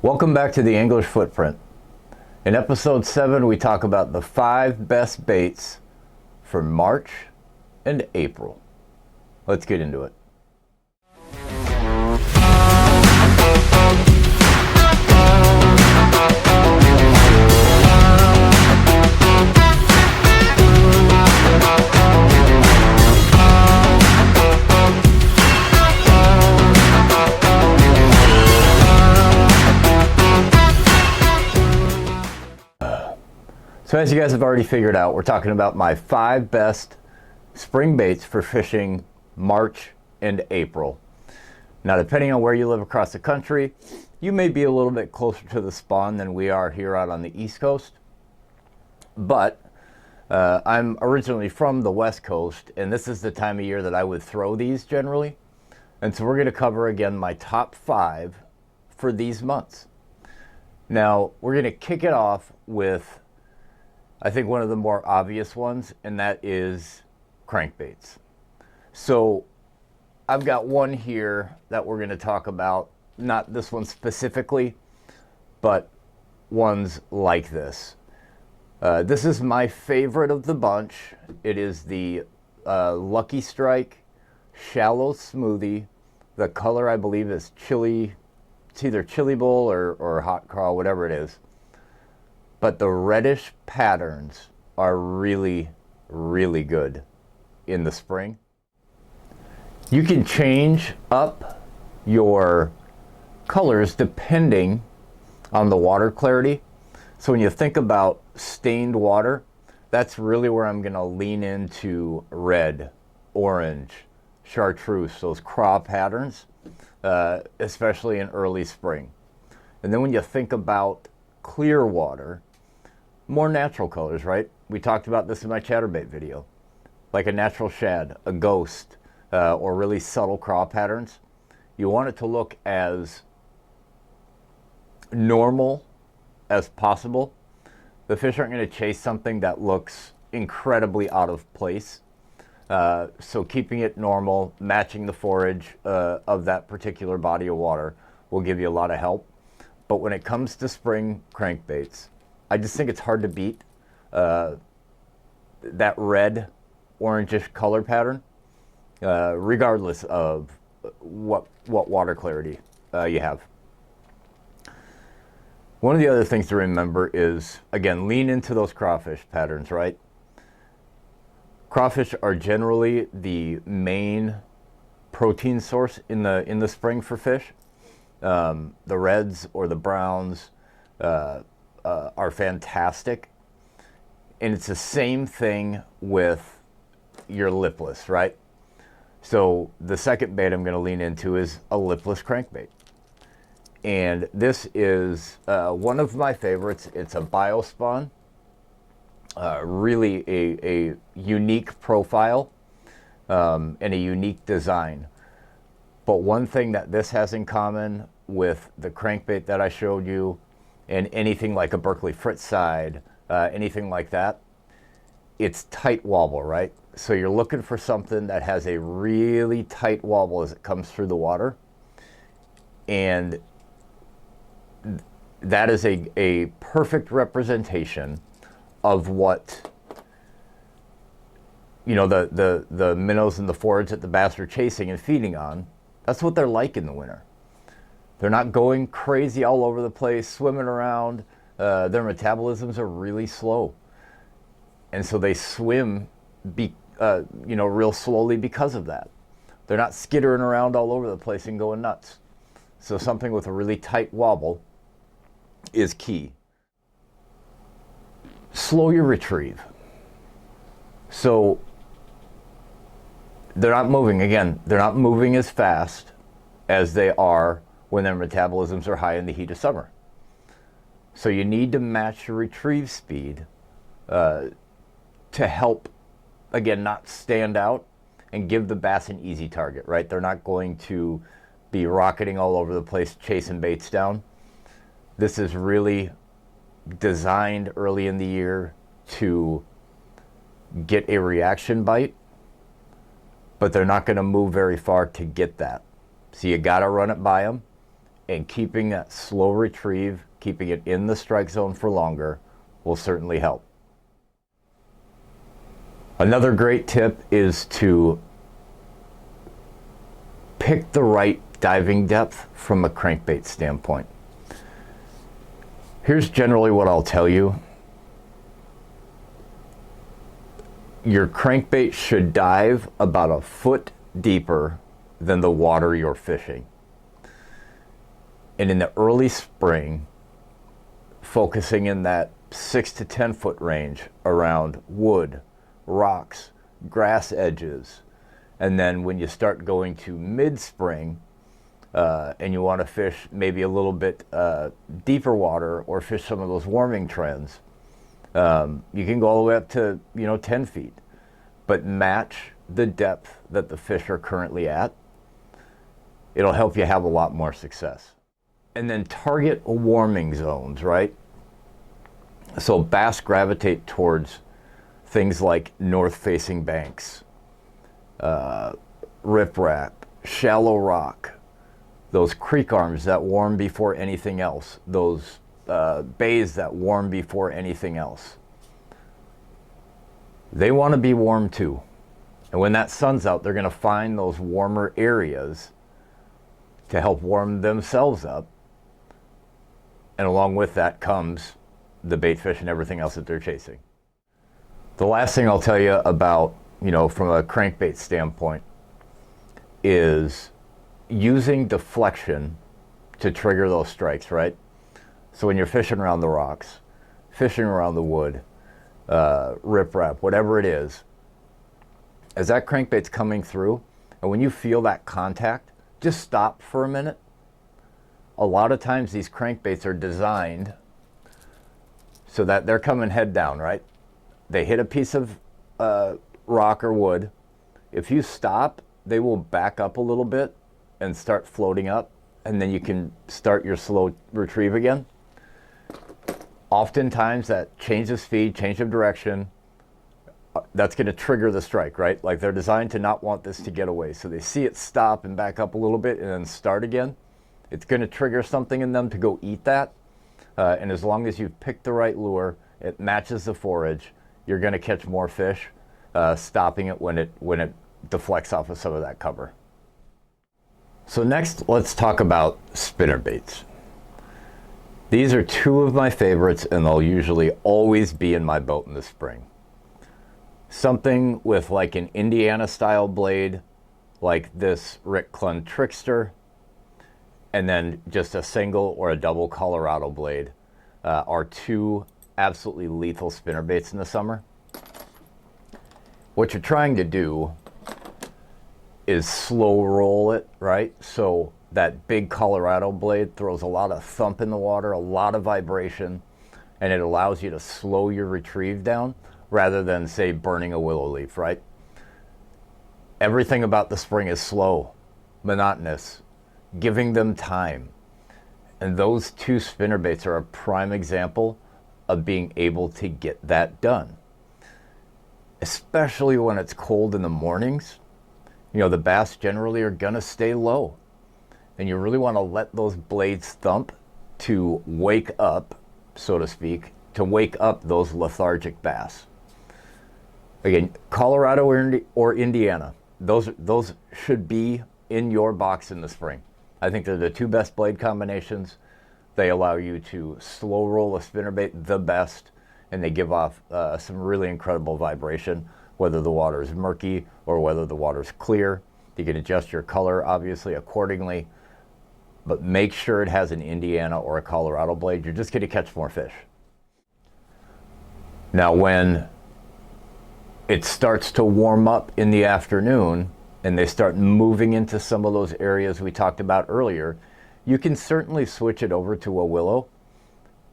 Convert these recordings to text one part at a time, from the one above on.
Welcome back to the English Footprint. In episode 7, we talk about the 5 best baits for March and April. Let's get into it. So as you guys have already figured out, we're talking about my 5 best spring baits for fishing March and April. Now, depending on where you live across the country, you may be a little bit closer to the spawn than we are here out on the East Coast. But I'm originally from the West Coast, and this is the time of year that I would throw these generally. And so we're going to cover again my top 5 for these months. Now, we're going to kick it off with, I think, one of the more obvious ones, and that is crankbaits. So I've got one here that we're going to talk about, not this one specifically, but ones like this. This is my favorite of the bunch. It is the Lucky Strike Shallow Smoothie. The color, I believe, is chili. It's either chili bowl or hot crawl, whatever it is. But the reddish patterns are really, really good in the spring. You can change up your colors depending on the water clarity. So when you think about stained water, that's really where I'm going to lean into red, orange, chartreuse, those craw patterns, especially in early spring. And then when you think about clear water, more natural colors, right? We talked about this in my chatterbait video, like a natural shad, a ghost, or really subtle craw patterns. You want it to look as normal as possible. The fish aren't going to chase something that looks incredibly out of place. So keeping it normal, matching the forage of that particular body of water will give you a lot of help. But when it comes to spring crankbaits, I just think it's hard to beat that red, orangish color pattern, regardless of what water clarity you have. One of the other things to remember is, again, lean into those crawfish patterns, right? Crawfish are generally the main protein source in the spring for fish. The reds or the browns are fantastic. And it's the same thing with your lipless, right? So the second bait I'm going to lean into is a lipless crankbait. And this is one of my favorites. It's a biospawn, really a unique profile and a unique design. But one thing that this has in common with the crankbait that I showed you and anything like a Berkeley Fritz side, anything like that, it's tight wobble, right? So you're looking for something that has a really tight wobble as it comes through the water. And that is a perfect representation of what, you know, the minnows and the forage that the bass are chasing and feeding on. That's what they're like in the winter. They're not going crazy all over the place, swimming around. Their metabolisms are really slow. And so they swim, real slowly because of that. They're not skittering around all over the place and going nuts. So something with a really tight wobble is key. Slow your retrieve. So they're not moving, again, they're not moving as fast as they are when their metabolisms are high in the heat of summer. So you need to match your retrieve speed to help, again, not stand out and give the bass an easy target, right? They're not going to be rocketing all over the place chasing baits down. This is really designed early in the year to get a reaction bite, but they're not going to move very far to get that. So you got to run it by them, and keeping that slow retrieve, keeping it in the strike zone for longer, will certainly help. Another great tip is to pick the right diving depth from a crankbait standpoint. Here's generally what I'll tell you. Your crankbait should dive about a foot deeper than the water you're fishing. And in the early spring, focusing in that 6 to 10 foot range around wood, rocks, grass edges. And then when you start going to mid-spring and you want to fish maybe a little bit deeper water or fish some of those warming trends, you can go all the way up to 10 feet, but match the depth that the fish are currently at. It'll help you have a lot more success. And then target warming zones, right? So bass gravitate towards things like north-facing banks, riprap, shallow rock, those creek arms that warm before anything else, those bays that warm before anything else. They want to be warm too. And when that sun's out, they're going to find those warmer areas to help warm themselves up. And along with that comes the bait fish and everything else that they're chasing. The last thing I'll tell you about, from a crankbait standpoint, is using deflection to trigger those strikes, right? So when you're fishing around the rocks, fishing around the wood, riprap, whatever it is, as that crankbait's coming through, and when you feel that contact, just stop for a minute. A lot of times these crankbaits are designed so that they're coming head down, right? They hit a piece of rock or wood. If you stop, they will back up a little bit and start floating up, and then you can start your slow retrieve again. Oftentimes that change of speed, change of direction, that's going to trigger the strike, right? Like they're designed to not want this to get away. So they see it stop and back up a little bit and then start again. It's going to trigger something in them to go eat that. And as long as you've picked the right lure, it matches the forage, you're going to catch more fish, stopping it when it deflects off of some of that cover. So next, let's talk about spinnerbaits. These are two of my favorites, and they'll usually always be in my boat in the spring. Something with like an Indiana style blade, like this Rick Clun Trickster, and then just a single or a double Colorado blade are two absolutely lethal spinnerbaits in the summer. What you're trying to do is slow roll it, right? So that big Colorado blade throws a lot of thump in the water, a lot of vibration, and it allows you to slow your retrieve down rather than, say, burning a willow leaf, right? Everything about the spring is slow, monotonous, giving them time. And those two spinnerbaits are a prime example of being able to get that done. Especially when it's cold in the mornings. The bass generally are gonna stay low. And you really wanna let those blades thump to wake up, so to speak, to wake up those lethargic bass. Again, Colorado or Indiana, those should be in your box in the spring. I think they're the two best blade combinations. They allow you to slow roll a spinnerbait the best, and they give off some really incredible vibration, whether the water is murky or whether the water is clear. You can adjust your color, obviously, accordingly, but make sure it has an Indiana or a Colorado blade. You're just going to catch more fish. Now, when it starts to warm up in the afternoon, and they start moving into some of those areas we talked about earlier, you can certainly switch it over to a willow.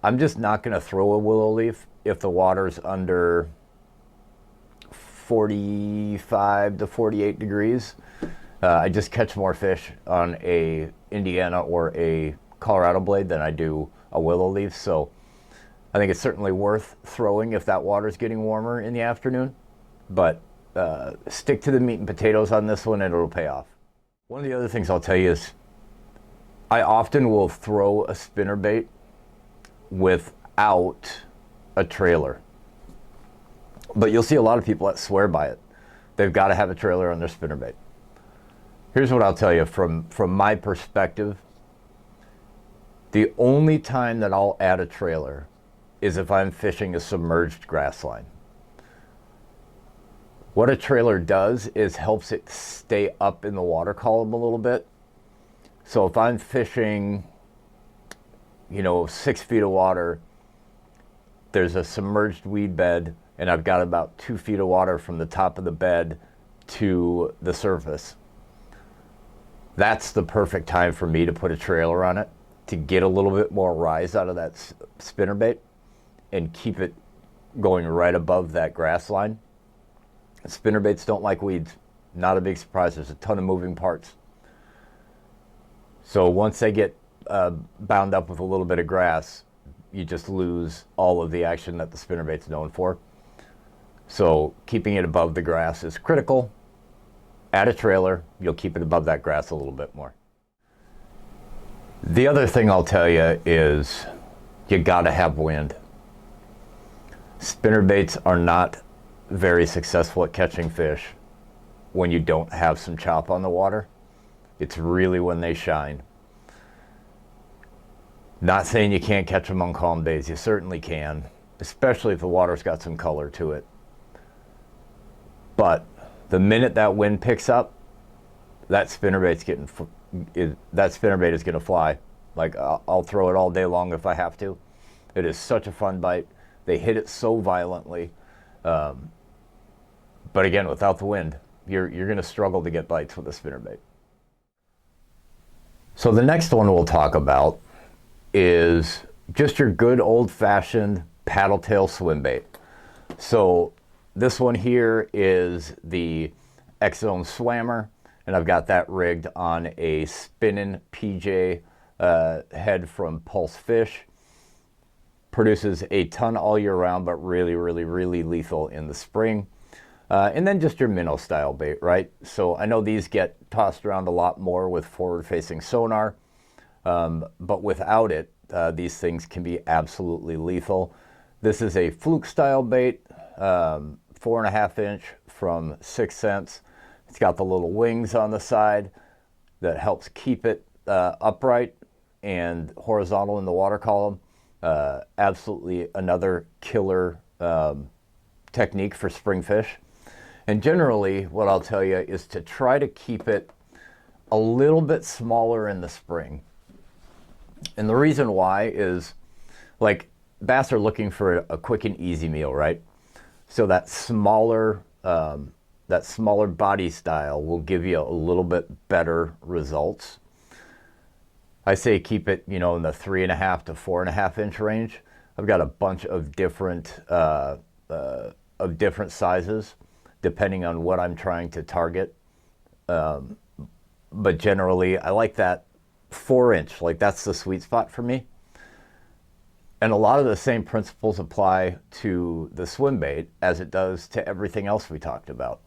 I'm just not going to throw a willow leaf if the water's under 45 to 48 degrees. I just catch more fish on a Indiana or a Colorado blade than I do a willow leaf. So I think it's certainly worth throwing if that water's getting warmer in the afternoon. But stick to the meat and potatoes on this one and it'll pay off. One of the other things I'll tell you is I often will throw a spinnerbait without a trailer. But you'll see a lot of people that swear by it. They've got to have a trailer on their spinnerbait. Here's what I'll tell you from my perspective. The only time that I'll add a trailer is if I'm fishing a submerged grass line. What a trailer does is helps it stay up in the water column a little bit. So if I'm fishing, 6 feet of water, there's a submerged weed bed, and I've got about 2 feet of water from the top of the bed to the surface. That's the perfect time for me to put a trailer on it to get a little bit more rise out of that spinnerbait and keep it going right above that grass line. Spinnerbaits don't like weeds. Not a big surprise. There's a ton of moving parts. So once they get bound up with a little bit of grass, you just lose all of the action that the spinnerbait's known for. So keeping it above the grass is critical. Add a trailer, you'll keep it above that grass a little bit more. The other thing I'll tell you is you gotta have wind. Spinnerbaits are not very successful at catching fish when you don't have some chop on the water. It's really when they shine. Not saying you can't catch them on calm days, you certainly can, especially if the water's got some color to it. But the minute that wind picks up, that spinnerbait is gonna fly. Like I'll throw it all day long if I have to. It is such a fun bite. They hit it so violently. But again, without the wind, you're gonna struggle to get bites with a spinnerbait. So the next one we'll talk about is just your good old-fashioned paddle tail swim bait. So this one here is the X-Zone Swammer, and I've got that rigged on a spinning PJ head from Pulse Fish. Produces a ton all year round, but really, really, really lethal in the spring. And then just your minnow style bait, right? So I know these get tossed around a lot more with forward-facing sonar, but without it, these things can be absolutely lethal. This is a fluke style bait, 4.5 inch from 6 cents. It's got the little wings on the side that helps keep it upright and horizontal in the water column. Absolutely another killer technique for spring fish. And generally, what I'll tell you is to try to keep it a little bit smaller in the spring. And the reason why is, like, bass are looking for a quick and easy meal, right? So that smaller body style will give you a little bit better results. I say keep it, in the 3.5 to 4.5 inch range. I've got a bunch of different sizes, depending on what I'm trying to target. But generally, I like that 4 inch, like that's the sweet spot for me. And a lot of the same principles apply to the swim bait as it does to everything else we talked about.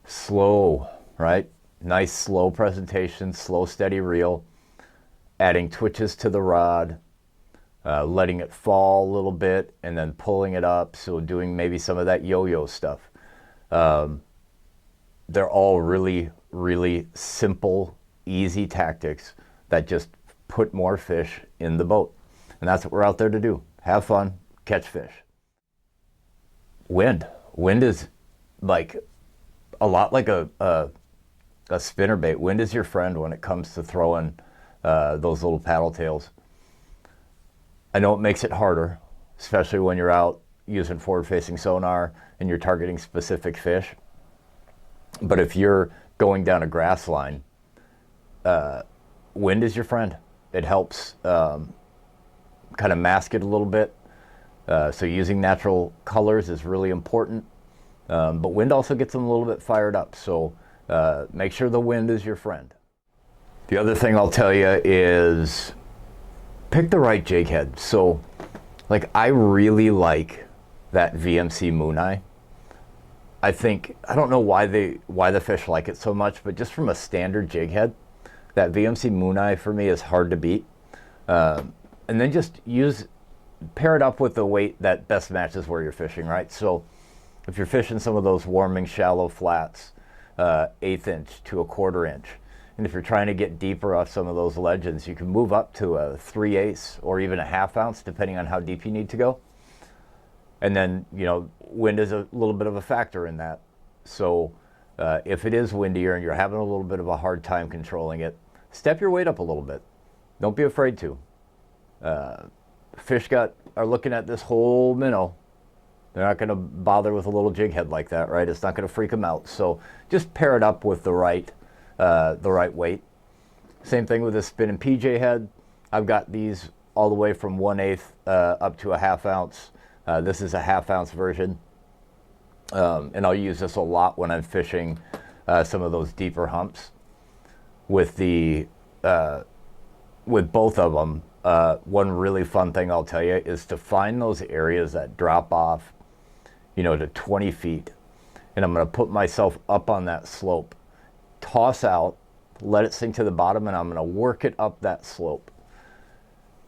Slow, right? Nice slow presentation, slow steady reel, adding twitches to the rod, letting it fall a little bit and then pulling it up. So doing maybe some of that yo-yo stuff. They're all really, really simple, easy tactics that just put more fish in the boat. And that's what we're out there to do. Have fun, catch fish. Wind. Wind is like a lot like a spinnerbait. Wind is your friend when it comes to throwing those little paddle tails. I know it makes it harder, especially when you're out using forward-facing sonar and you're targeting specific fish. But if you're going down a grass line, wind is your friend. It helps kind of mask it a little bit. So using natural colors is really important. But wind also gets them a little bit fired up. So make sure the wind is your friend. The other thing I'll tell you is pick the right jig head. So like I really like that VMC Moon Eye. I don't know why the fish like it so much, but just from a standard jig head, That VMC Moon Eye for me is hard to beat. And then just pair it up with the weight that best matches where you're fishing, right? So if you're fishing some of those warming shallow flats, 1/8 inch to a 1/4 inch, and if you're trying to get deeper off some of those legends, you can move up to a 3/8 or even a 1/2 ounce, depending on how deep you need to go. And then, wind is a little bit of a factor in that. So if it is windier and you're having a little bit of a hard time controlling it, step your weight up a little bit. Don't be afraid to. Fish are looking at this whole minnow. They're not going to bother with a little jig head like that, right? It's not going to freak them out. So just pair it up with the right weight. Same thing with the spinning PJ head. I've got these all the way from 1/8 up to a 1/2 ounce. This is a 1/2 ounce version. And I'll use this a lot when I'm fishing some of those deeper humps. With both of them, one really fun thing I'll tell you is to find those areas that drop off, to 20 feet. And I'm going to put myself up on that slope, toss out, let it sink to the bottom, and I'm going to work it up that slope.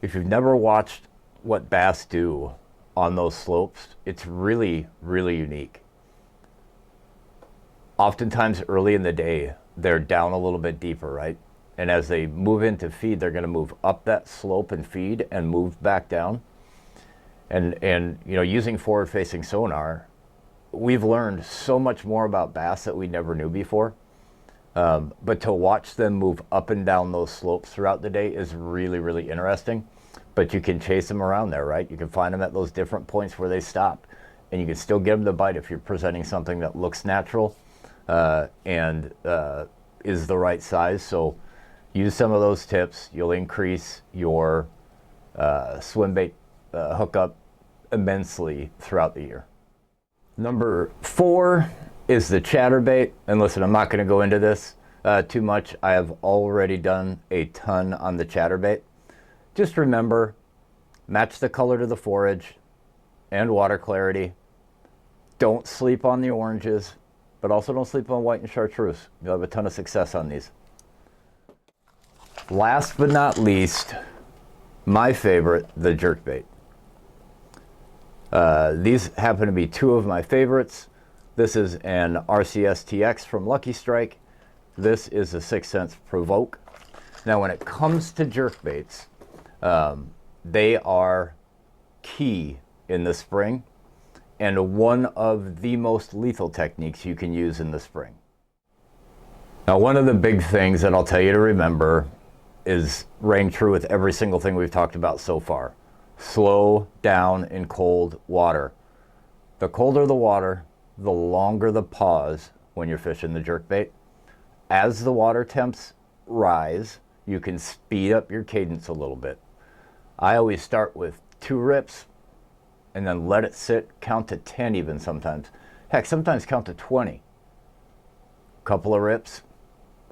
If you've never watched what bass do on those slopes, it's really, really unique. Oftentimes early in the day, they're down a little bit deeper, right? And as they move into feed, they're going to move up that slope and feed and move back down. And using forward-facing sonar, we've learned so much more about bass that we never knew before. But to watch them move up and down those slopes throughout the day is really, really interesting. But you can chase them around there, right? You can find them at those different points where they stop. And you can still get them to bite if you're presenting something that looks natural and is the right size. So use some of those tips. You'll increase your swim bait hookup immensely throughout the year. Number 4 is the chatterbait. And listen, I'm not going to go into this too much. I have already done a ton on the chatterbait. Just remember, match the color to the forage and water clarity. Don't sleep on the oranges, but also don't sleep on white and chartreuse. You'll have a ton of success on these. Last but not least, my favorite, the jerkbait. These happen to be 2 of my favorites. This is an RCS TX from Lucky Strike. This is a 6 cents Provoke. Now, when it comes to jerkbaits, they are key in the spring and one of the most lethal techniques you can use in the spring. Now, one of the big things that I'll tell you to remember is rang true with every single thing we've talked about so far. Slow down in cold water. The colder the water, the longer the pause when you're fishing the jerkbait. As the water temps rise, you can speed up your cadence a little bit. I always start with 2 rips and then let it sit, count to 10 even sometimes. Heck, sometimes count to 20. Couple of rips,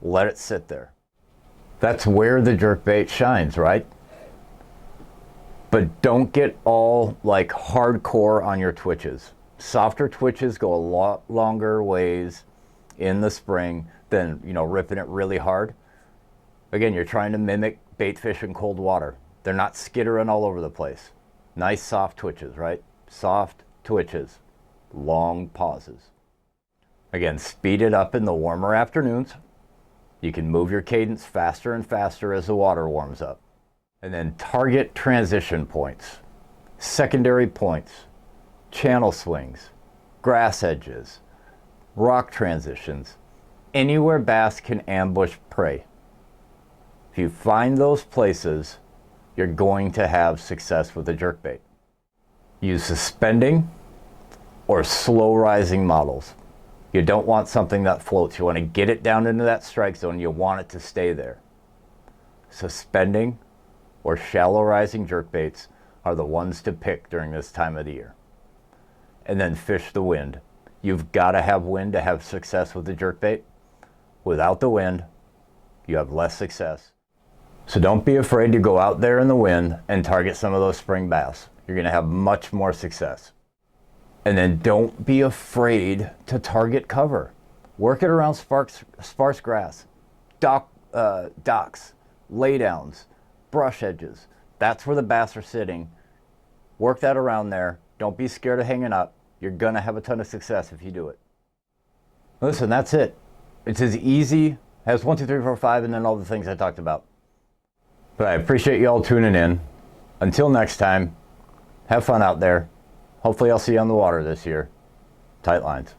let it sit there. That's where the jerkbait shines, right? But don't get all like hardcore on your twitches. Softer twitches go a lot longer ways in the spring than, ripping it really hard. Again, you're trying to mimic bait fish in cold water. They're not skittering all over the place. Nice soft twitches, right? Soft twitches, long pauses. Again, speed it up in the warmer afternoons. You can move your cadence faster and faster as the water warms up. And then target transition points, secondary points, channel swings, grass edges, rock transitions, anywhere bass can ambush prey. If you find those places, you're going to have success with the jerkbait. Use suspending or slow rising models. You don't want something that floats. You want to get it down into that strike zone. You want it to stay there. Suspending or shallow rising jerkbaits are the ones to pick during this time of the year. And then fish the wind. You've got to have wind to have success with the jerkbait. Without the wind, you have less success. So don't be afraid to go out there in the wind and target some of those spring bass. You're going to have much more success. And then don't be afraid to target cover. Work it around sparse grass. docks, laydowns, brush edges. That's where the bass are sitting. Work that around there. Don't be scared of hanging up. You're going to have a ton of success if you do it. Listen, that's it. It's as easy as 1, 2, 3, 4, 5, and then all the things I talked about. But I appreciate you all tuning in. Until next time, have fun out there. Hopefully I'll see you on the water this year. Tight lines.